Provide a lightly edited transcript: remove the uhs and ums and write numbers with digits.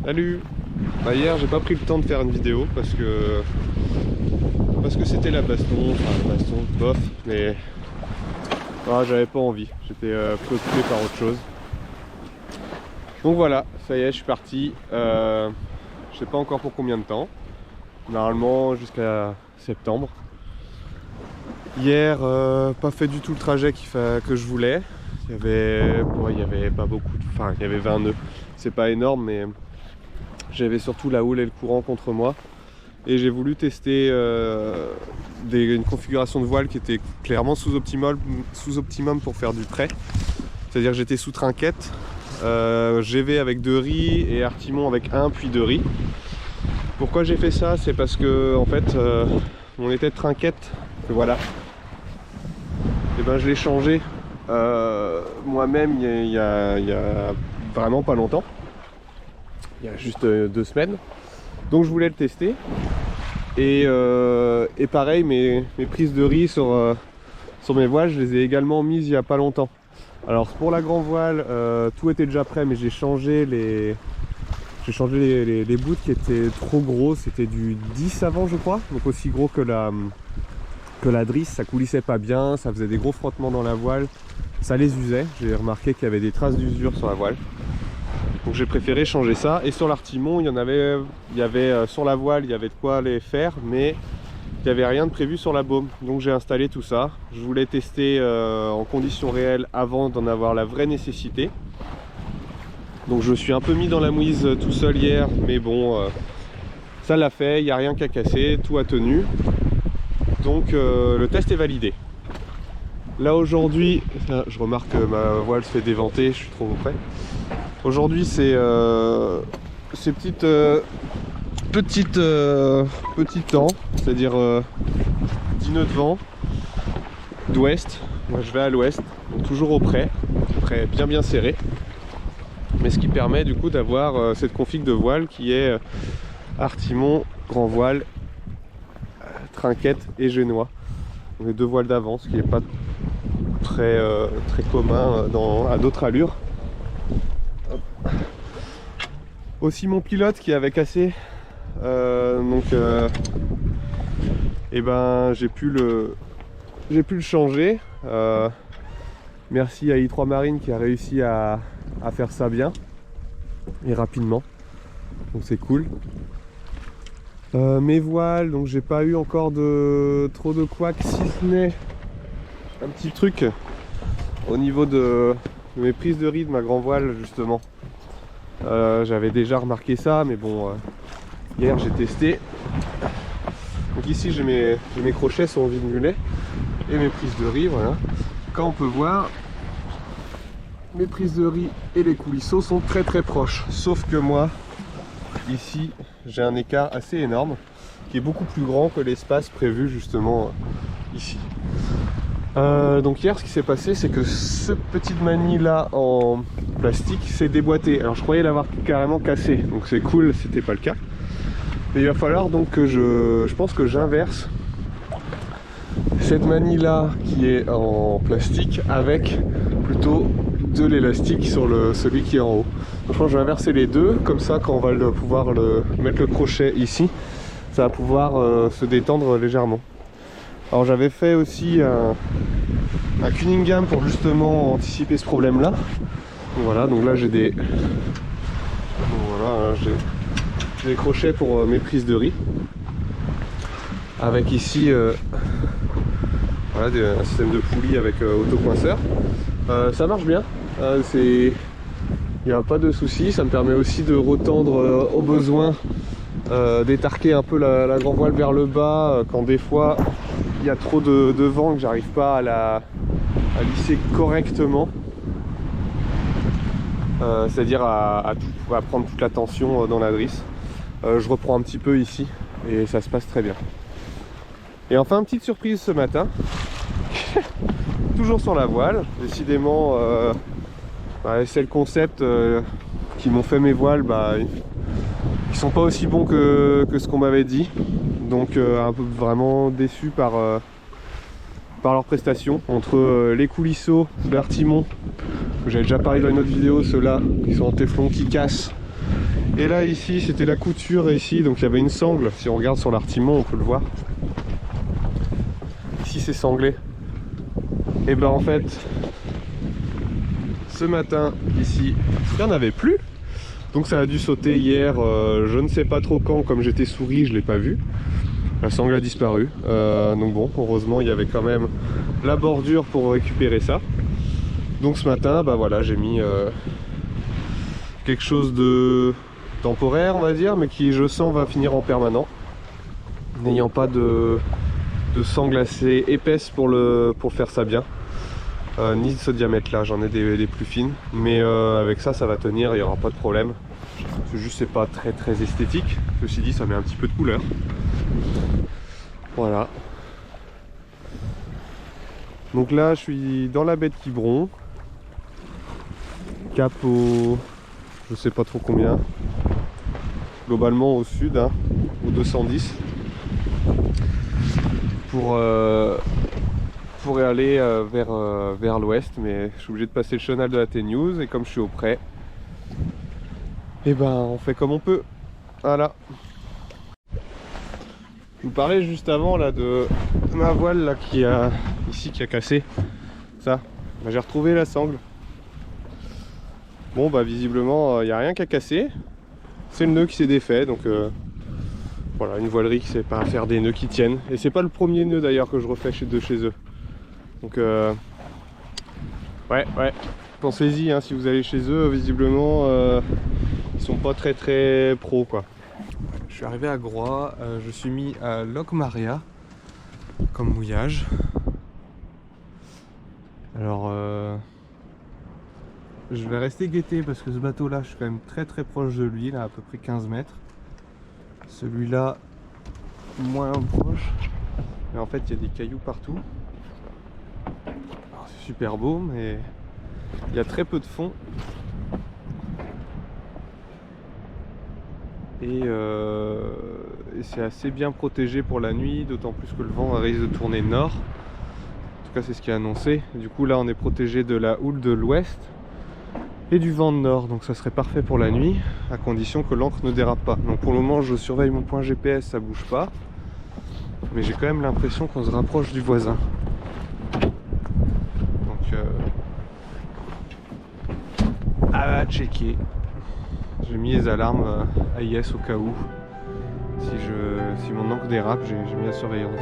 Salut. Hier j'ai pas pris le temps de faire une vidéo parce que c'était la baston, bof, mais j'avais pas envie, j'étais préoccupé par autre chose. Donc voilà, ça y est, je suis parti. Je sais pas encore pour combien de temps. Normalement jusqu'à septembre. Hier, pas fait du tout le trajet que je voulais. Il y avait pas beaucoup, il y avait 20 nœuds. C'est pas énorme, mais j'avais surtout la houle et le courant contre moi. Et j'ai voulu tester une configuration de voile qui était clairement sous optimum pour faire du trait. C'est-à-dire que j'étais sous trinquette, GV avec 2 riz et Artimon avec 1 puis 2 riz. Pourquoi j'ai fait ça? C'est parce que en fait mon état de trinquette, voilà, et ben je l'ai changé moi-même il y a vraiment pas longtemps, il y a juste 2 semaines. Donc je voulais le tester et pareil, mes prises de riz sur mes voiles, je les ai également mises il y a pas longtemps. Alors pour la grand voile, tout était déjà prêt, mais j'ai changé les bouts qui étaient trop gros. C'était du 10 avant, je crois, donc aussi gros que la drisse. Ça coulissait pas bien, ça faisait des gros frottements dans la voile, ça les usait. J'ai remarqué qu'il y avait des traces d'usure sur la voile, donc j'ai préféré changer ça. Et sur l'Artimon, il y avait sur la voile, il y avait de quoi les faire, mais il n'y avait rien de prévu sur la baume. Donc j'ai installé tout ça. Je voulais tester en conditions réelles avant d'en avoir la vraie nécessité. Donc je me suis un peu mis dans la mouise tout seul hier, mais bon, ça l'a fait, il n'y a rien qu'à casser, tout a tenu. Donc le test est validé. Là aujourd'hui, je remarque que ma voile se fait déventer, je suis trop près. Aujourd'hui c'est petit temps, c'est-à-dire 10 nœuds de vent d'ouest. Moi je vais à l'ouest, donc toujours au près bien serré. Mais ce qui permet du coup d'avoir cette config de voile qui est Artimon, grand voile, trinquette et génois. Donc les 2 voiles d'avant, ce qui n'est pas très commun à d'autres allures. Hop. Aussi mon pilote qui avait cassé, et ben j'ai pu le changer. Merci à I3 Marine qui a réussi à faire ça bien et rapidement, donc c'est cool. Mes voiles, donc j'ai pas eu encore trop de couacs, si ce n'est un petit truc au niveau de mes prises de riz de ma grand voile justement. J'avais déjà remarqué ça, mais bon, hier j'ai testé. Donc ici j'ai mes crochets sont vide mulet et mes prises de riz, voilà. Quand on peut voir, mes prises de riz et les coulisseaux sont très proches, sauf que moi ici j'ai un écart assez énorme qui est beaucoup plus grand que l'espace prévu justement ici. Donc hier ce qui s'est passé, c'est que ce petit mani là en plastique s'est déboîté. Alors je croyais l'avoir carrément cassé, donc c'est cool, c'était pas le cas. Mais il va falloir donc que je pense que j'inverse cette manille là qui est en plastique avec plutôt de l'élastique sur celui qui est en haut. Donc je pense que je vais inverser les deux, comme ça quand on va pouvoir mettre le crochet ici, ça va pouvoir se détendre légèrement. Alors j'avais fait aussi un Cunningham pour justement anticiper ce problème là. Voilà, donc là j'ai des crochets pour mes prises de riz, avec ici un système de poulie avec autocoinceur. Ça marche bien, il n'y a pas de souci. Ça me permet aussi de retendre au besoin, d'étarquer un peu la grand voile vers le bas quand des fois il y a trop de vent que j'arrive pas à lisser correctement, c'est-à-dire à prendre toute la tension dans la drisse. Je reprends un petit peu ici et ça se passe très bien. Et enfin, petite surprise ce matin, toujours sur la voile, décidément c'est le concept qui m'ont fait mes voiles, ils sont pas aussi bons que ce qu'on m'avait dit, donc un peu vraiment déçu par leur prestation. Entre les coulisseaux d'Artimon, que j'avais déjà parlé dans une autre vidéo, ceux-là qui sont en téflon qui cassent, Et là ici c'était la couture ici, donc il y avait une sangle. Si on regarde sur l'artimon on peut le voir. Ici c'est sanglé. Et ben en fait ce matin ici il n'y en avait plus. Donc ça a dû sauter hier, je ne sais pas trop quand, comme j'étais souris je l'ai pas vu. La sangle a disparu. Donc bon, heureusement il y avait quand même la bordure pour récupérer ça. Donc ce matin bah voilà, j'ai mis quelque chose de temporaire on va dire, mais qui je sens va finir en permanent, n'ayant pas de sangle assez épaisse pour faire ça bien, ni de ce diamètre là, j'en ai des plus fines, mais avec ça ça va tenir, il n'y aura pas de problème. C'est juste c'est pas très esthétique, ceci dit ça met un petit peu de couleur. Voilà, donc là je suis dans la baie de Quiberon, cap au je sais pas trop combien, globalement au sud, hein, au 210, pour aller vers l'ouest, mais je suis obligé de passer le chenal de la T-News, et comme je suis au près, et ben on fait comme on peut. Voilà. Je vous parlais juste avant là de ma voile là qui a cassé. Ça, bah, j'ai retrouvé la sangle. Bon bah visiblement il n'y a rien qu'à casser. C'est le nœud qui s'est défait, donc voilà, une voilerie qui sait pas faire des nœuds qui tiennent. Et c'est pas le premier nœud d'ailleurs que je refais de chez eux. Donc ouais, pensez-y hein, si vous allez chez eux, visiblement ils sont pas très pro quoi. Je suis arrivé à Groix, je suis mis à Locmaria comme mouillage. Alors je vais rester guetté parce que ce bateau là je suis quand même très proche de lui, là à peu près 15 mètres. Celui-là moins proche, mais en fait il y a des cailloux partout. C'est super beau mais il y a très peu de fond. Et c'est assez bien protégé pour la nuit, d'autant plus que le vent risque de tourner nord. En tout cas c'est ce qui est annoncé. Du coup là on est protégé de la houle de l'ouest et du vent de nord, donc ça serait parfait pour la nuit, à condition que l'ancre ne dérape pas. Donc pour le moment je surveille mon point GPS, ça bouge pas, mais j'ai quand même l'impression qu'on se rapproche du voisin. Donc à checker. J'ai mis les alarmes AIS au cas où. Si mon ancre dérape, j'ai mis la surveillance.